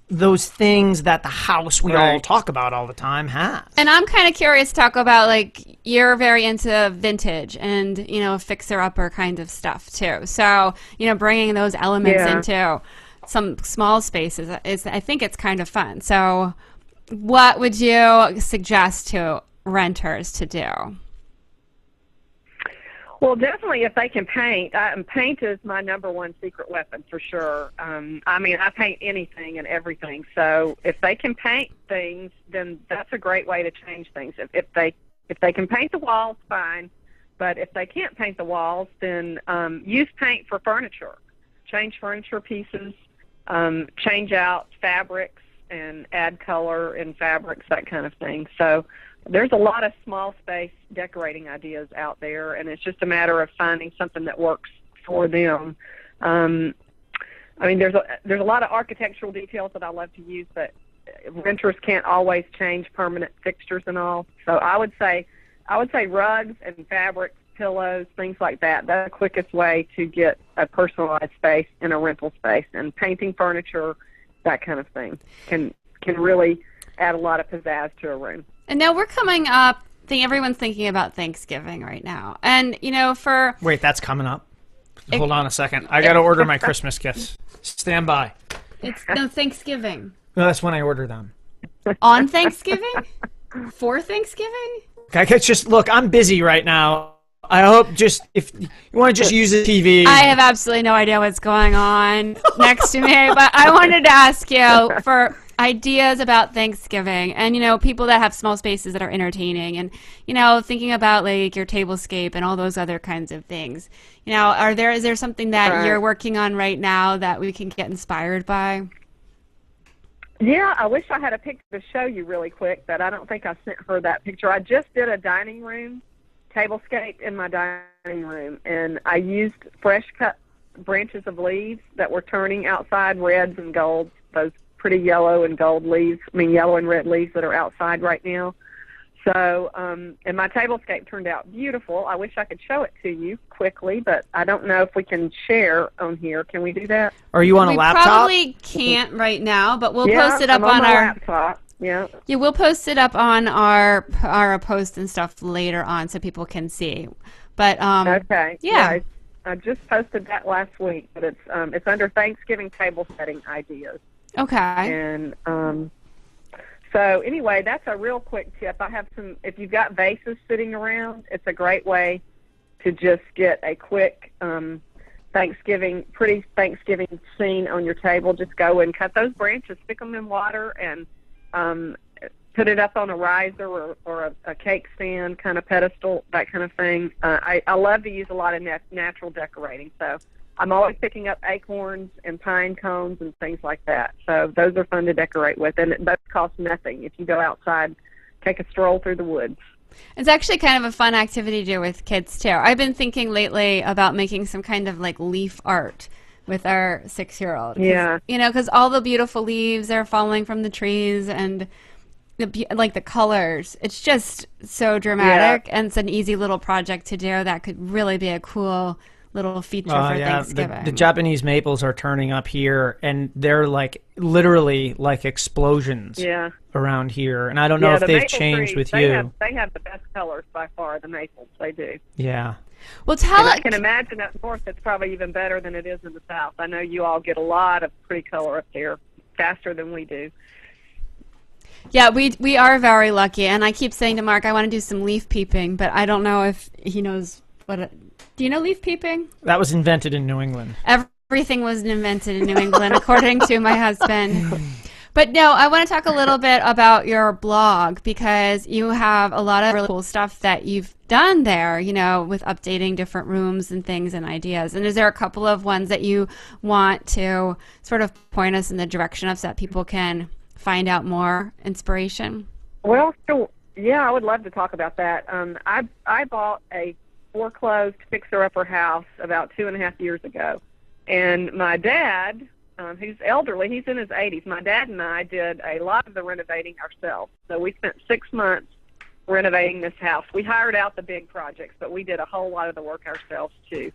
those things that the house we all talk about all the time has. And I'm kind of curious to talk about, like, you're very into vintage and, fixer-upper kind of stuff, too. So, bringing those elements into some small spaces I think it's kind of fun. So what would you suggest to renters to do? Well, definitely if they can paint. Paint is my number one secret weapon for sure. I paint anything and everything. So if they can paint things, then that's a great way to change things. If they can paint the walls, fine. But if they can't paint the walls, then use paint for furniture. Change furniture pieces. Change out fabrics and add color in fabrics, that kind of thing. So there's a lot of small space decorating ideas out there, and it's just a matter of finding something that works for them. There's a lot of architectural details that I love to use, but renters can't always change permanent fixtures and all. So I would say rugs and fabrics, pillows, things like that. That's the quickest way to get a personalized space in a rental space. And painting furniture, that kind of thing, can really add a lot of pizzazz to a room. And now we're coming up. Everyone's thinking about Thanksgiving right now, and Wait, that's coming up. Hold on a second. I got to order my Christmas gifts. Stand by. It's Thanksgiving. No, that's when I order them. On Thanksgiving? For Thanksgiving? Okay, look, I'm busy right now. I hope if you want to just use the TV. I have absolutely no idea what's going on next to me, but I wanted to ask you for ideas about Thanksgiving and, people that have small spaces that are entertaining and, thinking about like your tablescape and all those other kinds of things. Is there something that you're working on right now that we can get inspired by? Yeah, I wish I had a picture to show you really quick, but I don't think I sent her that picture. I just did a dining room tablescape in my dining room, and I used fresh cut branches of leaves that were turning outside, reds and golds, those pretty yellow and gold leaves, yellow and red leaves that are outside right now. So, and my tablescape turned out beautiful. I wish I could show it to you quickly, but I don't know if we can share on here. Can we do that? Are you on a laptop? We probably can't right now, but we'll post it up on our laptop. Yeah, we'll post it up on our post and stuff later on so people can see. But okay, yeah. I just posted that last week, but it's under Thanksgiving table setting ideas. Okay. And so anyway, that's a real quick tip. I have some. If you've got vases sitting around, it's a great way to just get a quick pretty Thanksgiving scene on your table. Just go and cut those branches, stick them in water, and put it up on a riser or a cake stand kind of pedestal, that kind of thing. I love to use a lot of natural decorating. So I'm always picking up acorns and pine cones and things like that. So those are fun to decorate with, and those cost nothing if you go outside, take a stroll through the woods. It's actually kind of a fun activity to do with kids too. I've been thinking lately about making some kind of like leaf art with our 6-year-old. Yeah. You know, because all the beautiful leaves are falling from the trees and the colors. It's just so dramatic, and it's an easy little project to do that could really be a cool little feature for Thanksgiving. The Japanese maples are turning up here, and they're like literally like explosions around here. And I don't know if they've changed with you. They have the best colors by far, the maples. They do. Yeah. Well, I can imagine up north it's probably even better than it is in the south. I know you all get a lot of pretty color up there, faster than we do. Yeah, we are very lucky, and I keep saying to Mark, I want to do some leaf peeping, but I don't know if he knows what. Do you know leaf peeping? That was invented in New England. Everything was invented in New England, according to my husband. But no, I want to talk a little bit about your blog, because you have a lot of really cool stuff that you've done there, you know, with updating different rooms and things and ideas. And is there a couple of ones that you want to sort of point us in the direction of so that people can find out more inspiration? Well, yeah, I would love to talk about that. I bought a foreclosed fixer-upper house about 2.5 years ago, and my dad, who's elderly, he's in his 80s. My dad and I did a lot of the renovating ourselves. So we spent 6 months renovating this house. We hired out the big projects, but we did a whole lot of the work ourselves too.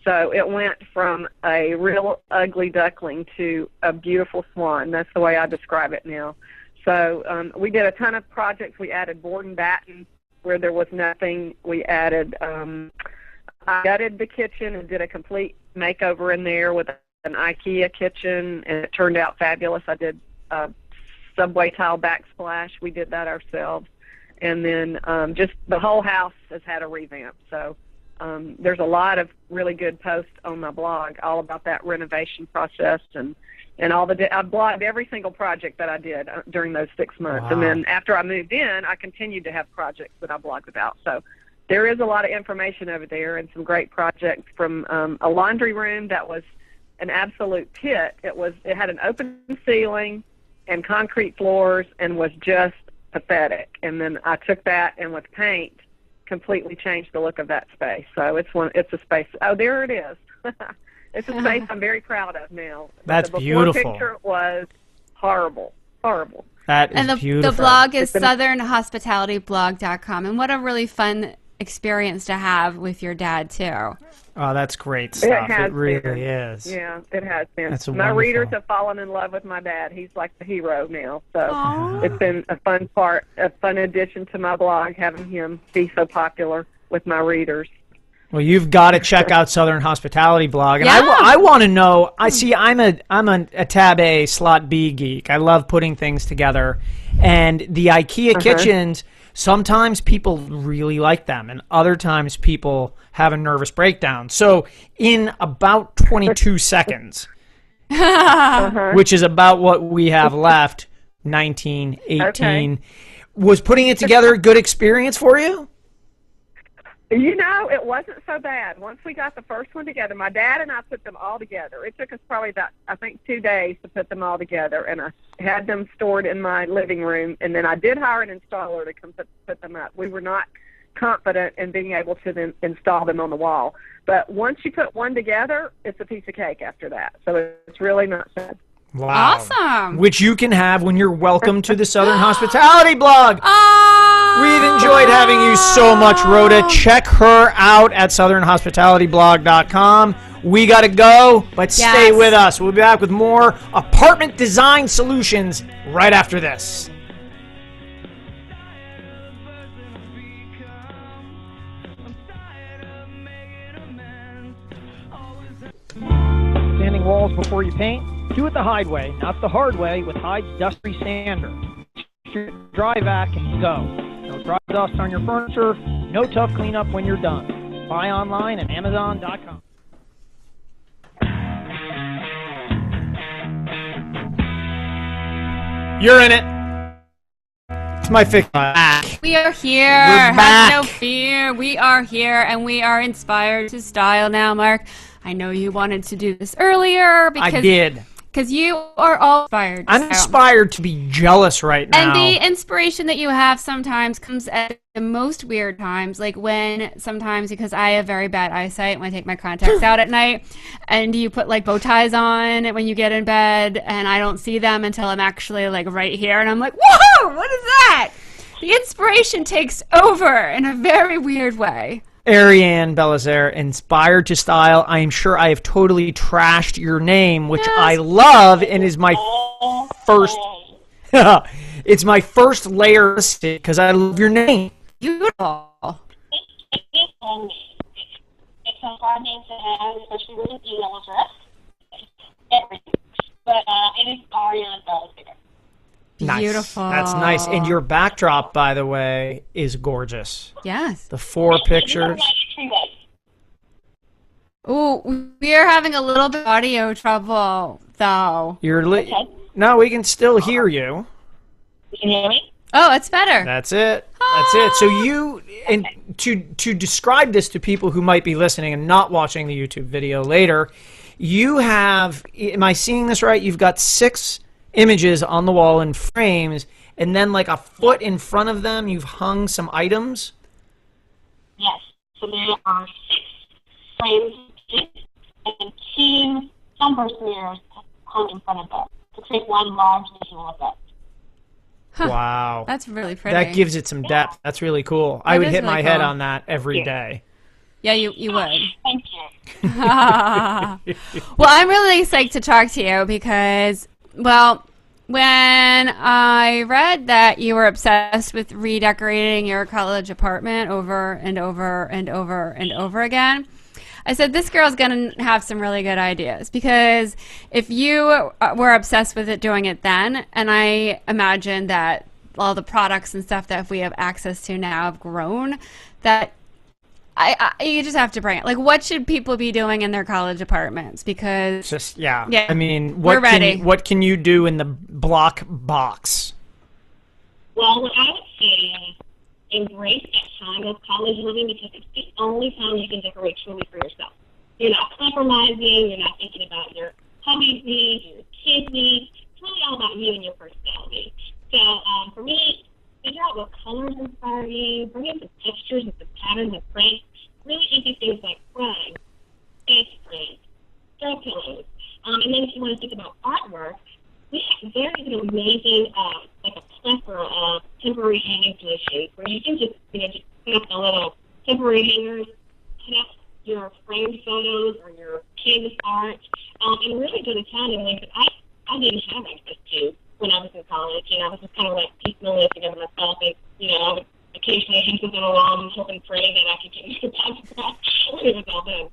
So it went from a real ugly duckling to a beautiful swan. That's the way I describe it now. So we did a ton of projects. We added board and batten where there was nothing. We added, I gutted the kitchen and did a complete makeover in there with an IKEA kitchen, and it turned out fabulous. I did subway tile backsplash. We did that ourselves. And then just the whole house has had a revamp. So there's a lot of really good posts on my blog all about that renovation process, and all I blogged every single project that I did during those 6 months. Wow. And then after I moved in, I continued to have projects that I blogged about. So there is a lot of information over there and some great projects, from a laundry room that was an absolute pit. It had an open ceiling and concrete floors and was just pathetic. And then I took that and with paint completely changed the look of that space. So it's a space. Oh, there it is. It's a space I'm very proud of now. That's beautiful. The before picture was horrible. That is beautiful. The blog is southernhospitalityblog.com, and what a really fun experience to have with your dad too. Oh, that's great stuff. It really is. Yeah, it has been. That's my wonderful. readers have fallen in love with my dad. He's like the hero now. So It's been a fun addition to my blog, having him be so popular with my readers. Well, you've got to check out Southern Hospitality Blog, and I want to know. I'm a tab A slot B geek. I love putting things together, and the IKEA kitchens. Sometimes people really like them, and other times people have a nervous breakdown. So, in about 22 seconds, which is about what we have left, 19, 18, was putting it together a good experience for you? You know, it wasn't so bad. Once we got the first one together, my dad and I put them all together. It took us probably about, I think, 2 days to put them all together, and I had them stored in my living room, and then I did hire an installer to come put them up. We were not confident in being able to then install them on the wall. But once you put one together, it's a piece of cake after that. So it's really not sad. Wow. Awesome. Which you can have when you're welcome to the Southern Hospitality Blog. We've enjoyed having you so much, Rhoda. Check her out at southernhospitalityblog.com. We got to go, but stay with us. We'll be back with more apartment design solutions right after this. Sanding walls before you paint? Do it the Hyde way, not the hard way, with Hyde's dust-free sander. Dry vac and go. No dry dust on your furniture, no tough cleanup when you're done. Buy online at Amazon.com. You're in it. It's my fix. We are here. We're back. Have no fear. We are here, and we are inspired to style now, Mark. I know you wanted to do this earlier because I did. Because you are all inspired. I'm inspired to be jealous right now. And the inspiration that you have sometimes comes at the most weird times, like when sometimes, because I have very bad eyesight when I take my contacts out at night, and you put like bow ties on when you get in bed, and I don't see them until I'm actually like right here, and I'm like, whoa, what is that? The inspiration takes over in a very weird way. Ariane Belizaire, inspired to style. I am sure I have totally trashed your name, which I love, and is my first. It's my first layer because I love your name. Beautiful. It's a hard name to have, especially with an email address. But it is Ariane Belizaire. Nice. Beautiful. That's nice. And your backdrop, by the way, is gorgeous. Yes. The 4 pictures. Ooh, we are having a little bit of audio trouble, though. No, we can still hear you. You can hear me? Oh, it's better. That's it. That's it. So you, and to describe this to people who might be listening and not watching the YouTube video later, you have, am I seeing this right? You've got 6 images on the wall in frames, and then like a foot in front of them, you've hung some items? Yes. So there are 6 frames and 2 sunburst mirrors hung in front of them to create one large visual effect. Huh. Wow. That's really pretty. That gives it some depth. That's really cool. I would hit my head on that every day. Yeah, you would. Thank you. Well, I'm really psyched to talk to you because, well, when I read that you were obsessed with redecorating your college apartment over and over and over and over again, I said, this girl's going to have some really good ideas, because if you were obsessed with it doing it then, and I imagine that all the products and stuff that we have access to now have grown, that you just have to bring it. Like, what should people be doing in their college apartments? Because yeah. I mean, we're ready. What can you do in the block box? Well, what I would say is embrace that time of college living, because it's the only time you can decorate truly for yourself. You're not compromising. You're not thinking about your hubby's needs, your kids' needs. It's really all about you and your personality. So for me, figure out what colors inspire you. Bring in some textures and some patterns and prints. Really easy things like rugs, face frames, throw pillows. And then if you want to think about artwork, we have very amazing, like a plethora of temporary hanging solutions where you can just put up a little temporary hangers, put up your framed photos or your canvas art, and really go to town in ways that I didn't have access to when I was in college. You know, I was just kind of like piecemeal it together myself, and I would occasionally hang something along and hope and pray that I could get it back when it was all done.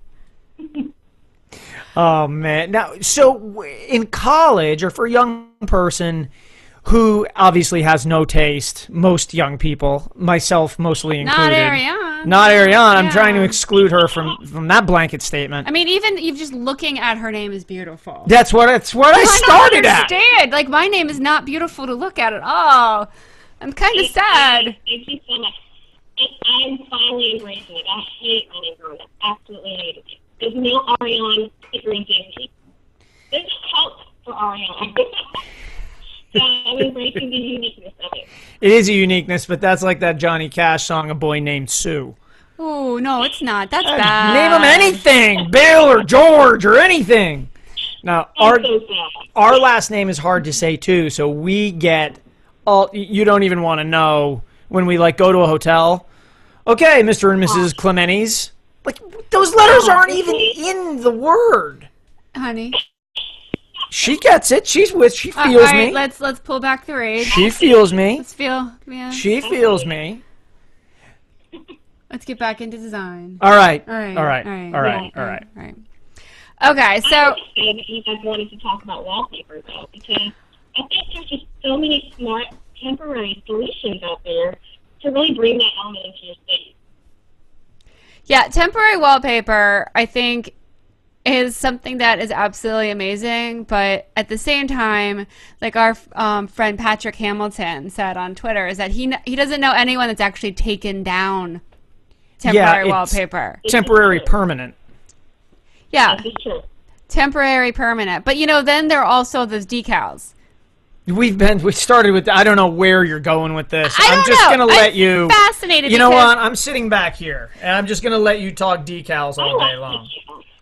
Oh, man. Now, so in college, or for a young person who obviously has no taste, most young people, myself mostly included. Not Ariane. Yeah. I'm trying to exclude her from that blanket statement. I mean, even just looking at her name is beautiful. That's what I started at. Understand. Like, my name is not beautiful to look at all. I'm kind of sad. Thank you so much. I'm finally embracing it. I hate running girls. I absolutely hate it. There's no Ariane differentiation. There's no help for Ariane. So I'm embracing the uniqueness of it. It is a uniqueness, but that's like that Johnny Cash song, A Boy Named Sue. Oh, no, it's not. That's bad. Name them anything. Bill or George or anything. Now, our last name is hard to say, too, so we get all, you don't even want to know when we, like, go to a hotel. Okay, Mr. and Mrs. Clementes. Like, those letters aren't even in the word. Honey. She gets it. She feels right, me. Let's pull back the rage. She feels me. Let's feel. Yeah. She feels me. Let's get back into design. All right. Okay, so I would say that you guys wanted to talk about wallpaper, though, because I think there's just so many smart temporary solutions out there to really bring that element into your space. Yeah, temporary wallpaper, I think, is something that is absolutely amazing, but at the same time, like our friend Patrick Hamilton said on Twitter, is that he doesn't know anyone that's actually taken down temporary wallpaper. Temporary permanent. Yeah. This is true. Temporary, permanent. But, then there are also those decals. We started with, I don't know where you're going with this. I'm just going to let you. Fascinated. You know what? I'm sitting back here, and I'm just going to let you talk decals all day long.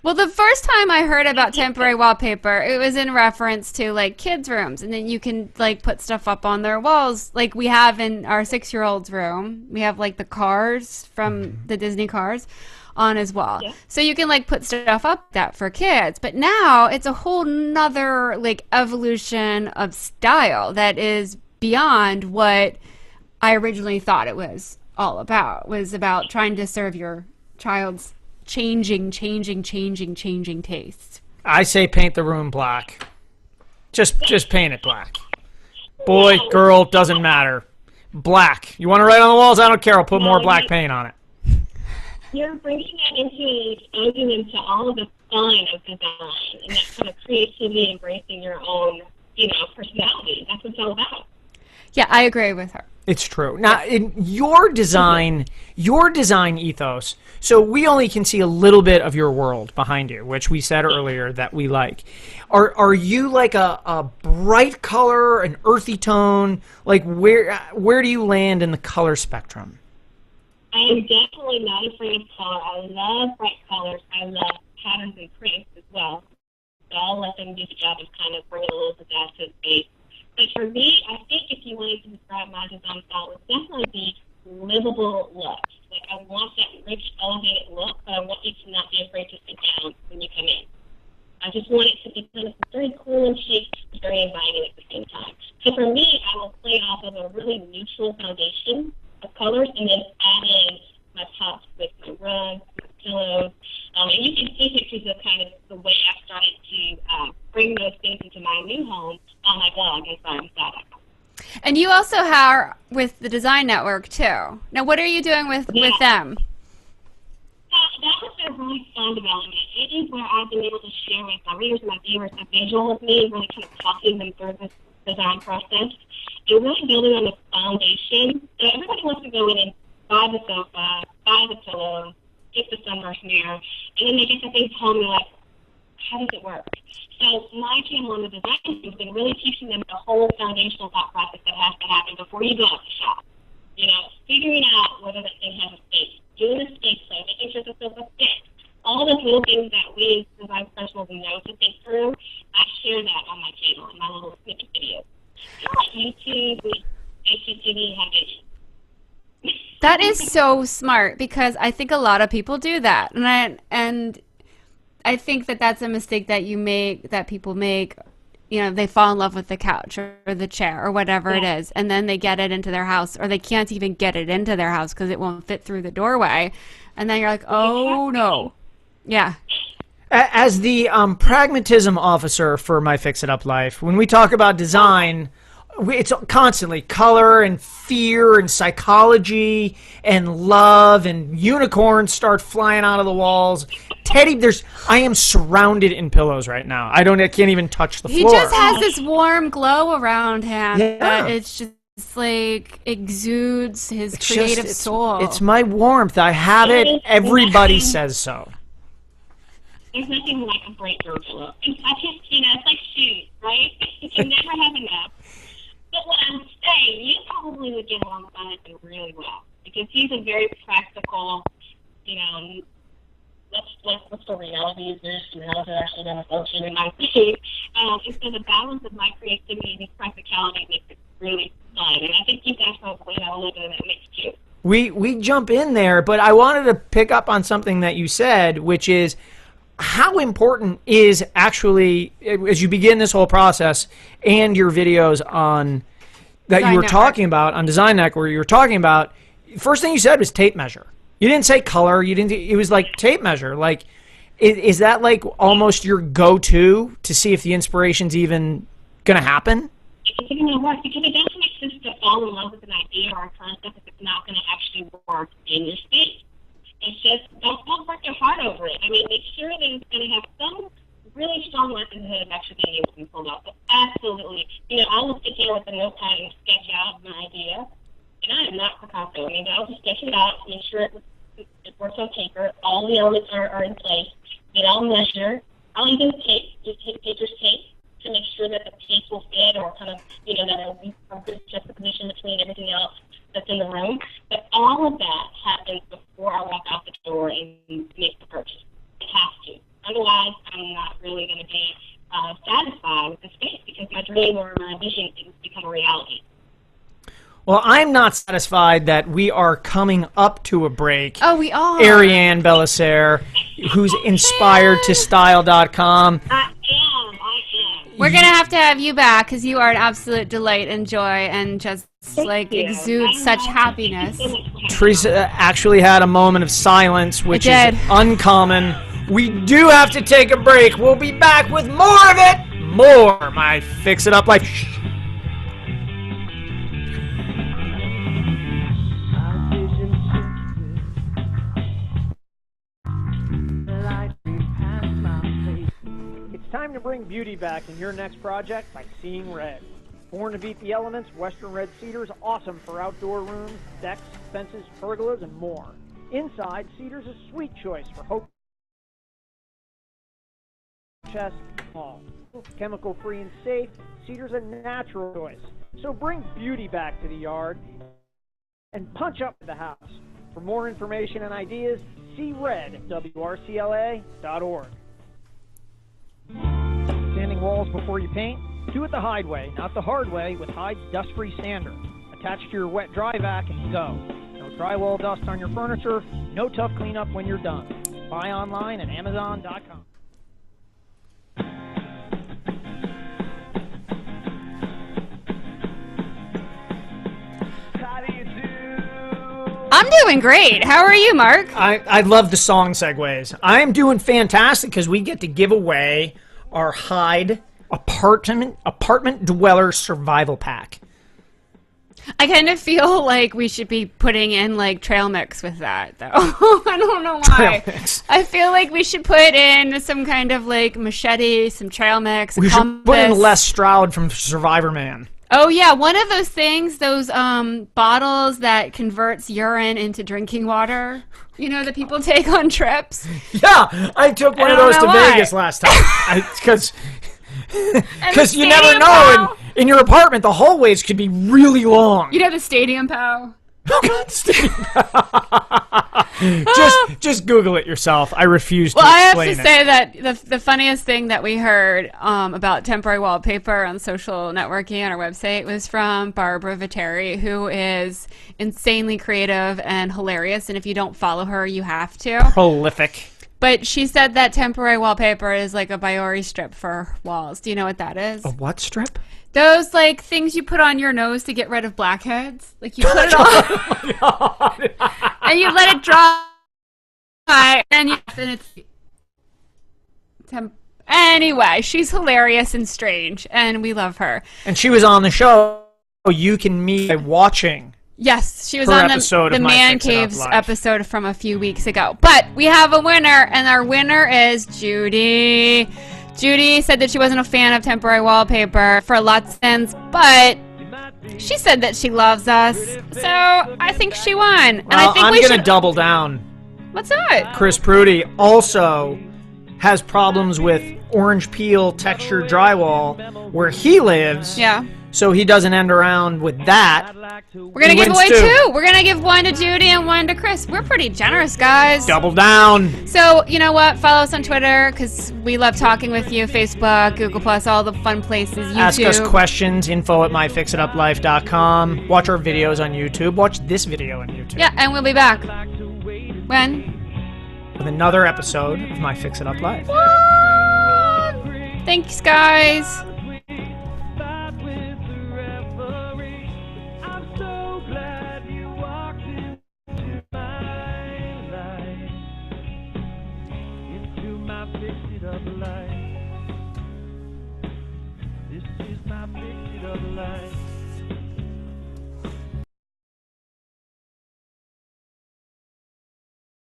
Well, the first time I heard about temporary wallpaper, it was in reference to, like, kids' rooms. And then you can, like, put stuff up on their walls. Like we have in our 6-year-old's room. We have, like, the cars from the Disney cars on as well. Yeah. So you can, like, put stuff up that for kids. But now it's a whole nother, like, evolution of style that is beyond what I originally thought it was all about. It was about trying to serve your child's changing tastes. I say paint the room black. Just paint it black. Boy, girl, doesn't matter. Black. You want to write on the walls? I don't care. I'll put more black paint on it. You're bringing that into exposing into all of the fun of design and that kind of creativity, embracing your own, personality. That's what it's all about. Yeah, I agree with her. It's true. Now, in your design ethos, so we only can see a little bit of your world behind you, which we said earlier that we like. Are you like a bright color, an earthy tone? Like where do you land in the color spectrum? I am definitely not afraid of color. I love bright colors. I love patterns and prints as well. So I'll let them do the job of kind of bringing a little pizzazz to the space. But for me, I think if you wanted to describe my design style, it would definitely be livable looks. Like, I want that rich, elevated look, but I want you to not be afraid to sit down when you come in. I just want it to be kind of very cool and chic, but very inviting at the same time. So for me, I will play off of a really neutral foundation of colors and then add in my pops with my rugs, my pillows. And you can see pictures of kind of the way I started to bring those things into my new home on my blog inside.com. And you also are with the Design Network, too. Now, what are you doing with them? That has been really fun development. It is where I've been able to share with my readers and my viewers a visual of me, really kind of talking them through this design process. And really building on the foundation. So everybody wants to go in and buy the sofa, buy the pillow, get the sunburst mirror, and then they get the things home and they're like, how does it work? So my channel on the design team has been really teaching them the whole foundational thought process that has to happen before you go out to shop. Figuring out whether that thing has a space, doing a space play, making sure the sofa fits. All those little things that we as design professionals know to think through, I share that on my channel in my little snippet videos. YouTube, HGTV, have vision. That is so smart because I think a lot of people do that, and I think that that's a mistake that people make. They fall in love with the couch or the chair or whatever it is, and then they get it into their house, or they can't even get it into their house because it won't fit through the doorway, and then you're like, oh no, yeah. As the pragmatism officer for My Fix It Up Life, when we talk about design, it's constantly color and fear and psychology and love, and unicorns start flying out of the walls. Teddy, I am surrounded in pillows right now. I can't even touch the floor. He just has this warm glow around him that it's just like exudes his creative soul. It's my warmth. I have it. Everybody says so. There's nothing like a bright girl pillow. It's like shoes, right? You can never have enough. But what I'm saying, you probably would get along with Jonathan really well because he's a very practical, what's the reality of this and how is it actually going to function in my team. And so the balance of my creativity and his practicality makes it really fun. And I think you guys probably have a little bit of that mix too. We jump in there, but I wanted to pick up on something that you said, which is how important is actually, as you begin this whole process and your videos on that Design you were Network. Talking about on Design Network, where you were talking about, first thing you said was tape measure. You didn't say color. It was like tape measure. Like, is that like almost your go-to to see if the inspiration's even going to happen? It's going to work because it doesn't make sense to fall in love with an idea or a concept if it's not going to actually work in your space. It's just, don't work your heart over it. I mean, make sure that it's going to have some really strong likelihood of actually being able to be pulled off. But absolutely. I will sit here with a notepad and sketch out my idea. And I am not Picasso. I mean, I'll just sketch it out, make sure it works on paper. All the elements are in place. measure. I'll even tape, just take paper's tape to make sure that the tape will fit or kind of, that there'll be a good juxtaposition between everything else that's in the room. But all of that happens before I walk out the door and make the purchase. It has to. Otherwise, I'm not really going to be satisfied with the space because my dream or my vision can become a reality. Well, I'm not satisfied that we are coming up to a break. Oh, we are. Ariane Belissaire, who's inspiredtostyle.com. I am. We're going to have you back because you are an absolute delight and joy and just exude such happiness. Teresa actually had a moment of silence, which is uncommon. We do have to take a break. We'll be back with more of it. More My Fix It Up Life. It's time to bring beauty back in your next project by seeing red. Born to beat the elements, Western Red Cedar is awesome for outdoor rooms, decks, fences, pergolas, and more. Inside, Cedar's a sweet choice for hope chest small. Chemical-free and safe, Cedar's a natural choice. So bring beauty back to the yard and punch up the house. For more information and ideas, see red at wrcla.org. Sanding walls before you paint? Do it the Hyde way, not the hard way, with Hyde's dust-free sander. Attach to your wet dry vac and go. No drywall dust on your furniture, no tough cleanup when you're done. Buy online at Amazon.com. I'm doing great. How are you, Mark? I love the song segues. I'm doing fantastic because we get to give away our Hyde apartment dweller survival pack. I kind of feel like we should be putting in trail mix with that, though. I don't know why. I feel like we should put in some kind of machete, some trail mix. We should put in Les Stroud from Survivor Man. Oh yeah, one of those things, those bottles that converts urine into drinking water. That people take on trips. Yeah, I took one of those to Vegas last time. Because you never know. In your apartment, the hallways could be really long. The stadium pow. just Google it yourself. I refuse to explain it. Well, I have to say that the funniest thing that we heard about temporary wallpaper on social networking on our website was from Barbara Viteri, who is insanely creative and hilarious. And if you don't follow her, you have to. Prolific. But she said that temporary wallpaper is like a Biore strip for walls. Do you know what that is? A what strip? Those things you put on your nose to get rid of blackheads. You put it on and you let it dry, and it's anyway. She's hilarious and strange, and we love her. And she was on the show. You can meet by watching. Yes, she was on the Man Caves episode from a few weeks ago. But we have a winner, and our winner is Judy. Judy said that she wasn't a fan of temporary wallpaper for lots of reasons, but she said that she loves us, so I think she won. And I think I'm going to double down. What's that? Chris Prudy also has problems with orange peel textured drywall where he lives. Yeah. So he doesn't end around with that. We're going to give away two. We're going to give one to Judy and one to Chris. We're pretty generous, guys. Double down. So, you know what? Follow us on Twitter because we love talking with you. Facebook, Google+, all the fun places. YouTube. Ask us questions, info@myfixituplife.com. Watch our videos on YouTube. Watch this video on YouTube. Yeah, and we'll be back. When? With another episode of My Fix It Up Life. What? Thanks, guys. This is my fix it up life.